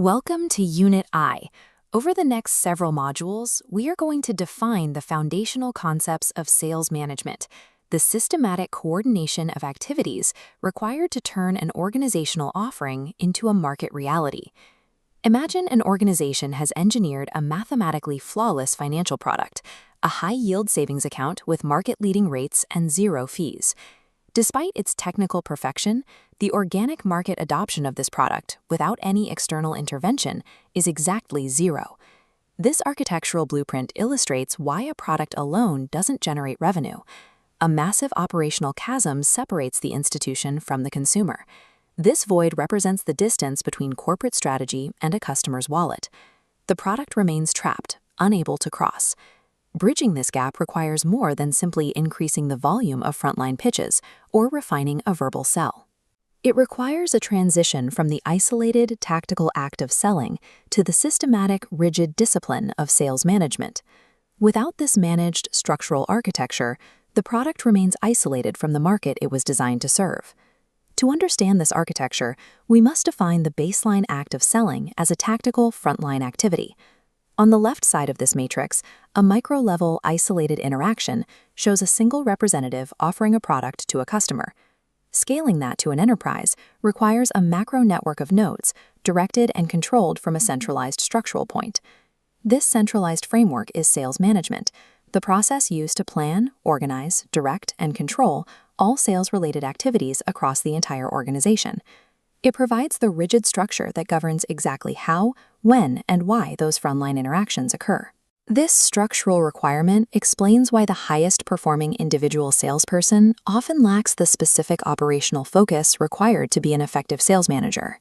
Welcome to Unit I. Over the next several modules, we are going to define the foundational concepts of sales management, the systematic coordination of activities required to turn an organizational offering into a market reality. Imagine an organization has engineered a mathematically flawless financial product, a high-yield savings account with market-leading rates and zero fees. Despite its technical perfection, the organic market adoption of this product, without any external intervention, is exactly zero. This architectural blueprint illustrates why a product alone doesn't generate revenue. A massive operational chasm separates the institution from the consumer. This void represents the distance between corporate strategy and a customer's wallet. The product remains trapped, unable to cross. Bridging this gap requires more than simply increasing the volume of frontline pitches or refining a verbal sell. It requires a transition from the isolated, tactical act of selling to the systematic, rigid discipline of sales management. Without this managed structural architecture, the product remains isolated from the market it was designed to serve. To understand this architecture, we must define the baseline act of selling as a tactical frontline activity. On the left side of this matrix, a micro-level isolated interaction shows a single representative offering a product to a customer. Scaling that to an enterprise requires a macro network of nodes directed and controlled from a centralized structural point. This centralized framework is sales management, the process used to plan, organize, direct, and control all sales-related activities across the entire organization. It provides the rigid structure that governs exactly how, when, and why those frontline interactions occur. This structural requirement explains why the highest-performing individual salesperson often lacks the specific operational focus required to be an effective sales manager.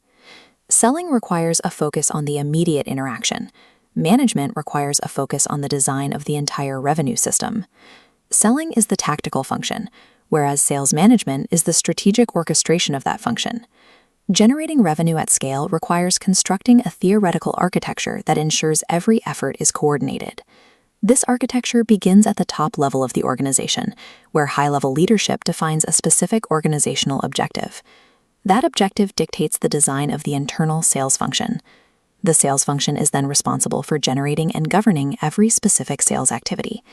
Selling requires a focus on the immediate interaction. Management requires a focus on the design of the entire revenue system. Selling is the tactical function, whereas sales management is the strategic orchestration of that function. Generating revenue at scale requires constructing a theoretical architecture that ensures every effort is coordinated. This architecture begins at the top level of the organization, where high-level leadership defines a specific organizational objective. That objective dictates the design of the internal sales function. The sales function is then responsible for generating and governing every specific sales activity.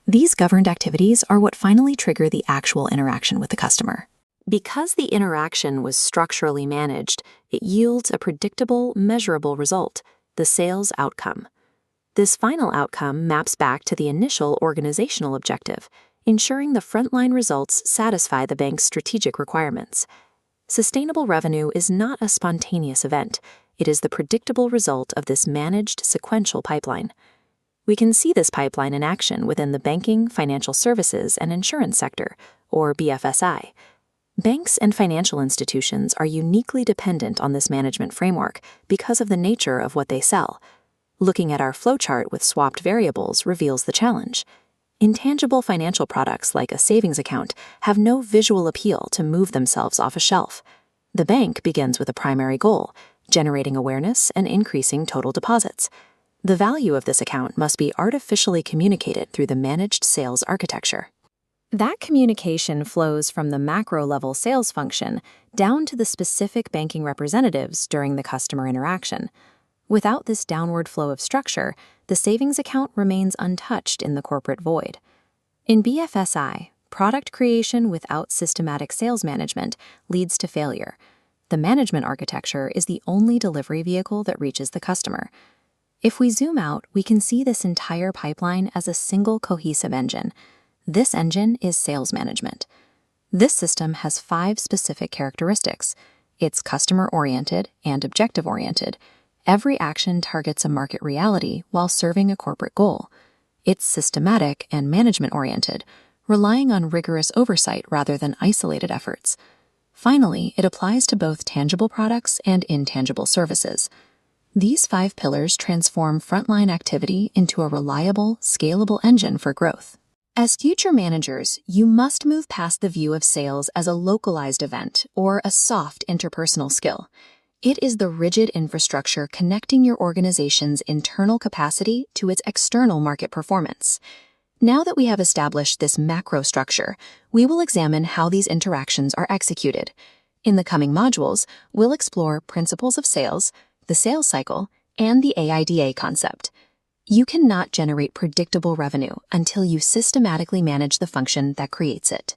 These governed activities are what finally trigger the actual interaction with the customer. Because the interaction was structurally managed, it yields a predictable, measurable result, the sales outcome. This final outcome maps back to the initial organizational objective, ensuring the frontline results satisfy the bank's strategic requirements. Sustainable revenue is not a spontaneous event. It is the predictable result of this managed sequential pipeline. We can see this pipeline in action within the banking, financial services, and insurance sector, or BFSI. Banks and financial institutions are uniquely dependent on this management framework because of the nature of what they sell. Looking at our flowchart with swapped variables reveals the challenge. Intangible financial products like a savings account have no visual appeal to move themselves off a shelf. The bank begins with a primary goal, generating awareness and increasing total deposits. The value of this account must be artificially communicated through the managed sales architecture. That communication flows from the macro-level sales function down to the specific banking representatives during the customer interaction. Without this downward flow of structure, the savings account remains untouched in the corporate void. In BFSI, product creation without systematic sales management leads to failure. The management architecture is the only delivery vehicle that reaches the customer. If we zoom out, we can see this entire pipeline as a single cohesive engine. This engine is sales management. This system has 5 specific characteristics. It's customer-oriented and objective-oriented. Every action targets a market reality while serving a corporate goal. It's systematic and management-oriented, relying on rigorous oversight rather than isolated efforts. Finally, it applies to both tangible products and intangible services. These 5 pillars transform frontline activity into a reliable, scalable engine for growth. As future managers, you must move past the view of sales as a localized event or a soft interpersonal skill. It is the rigid infrastructure connecting your organization's internal capacity to its external market performance. Now that we have established this macro structure, we will examine how these interactions are executed. In the coming modules, we'll explore principles of sales, the sales cycle, and the AIDA concept. You cannot generate predictable revenue until you systematically manage the function that creates it.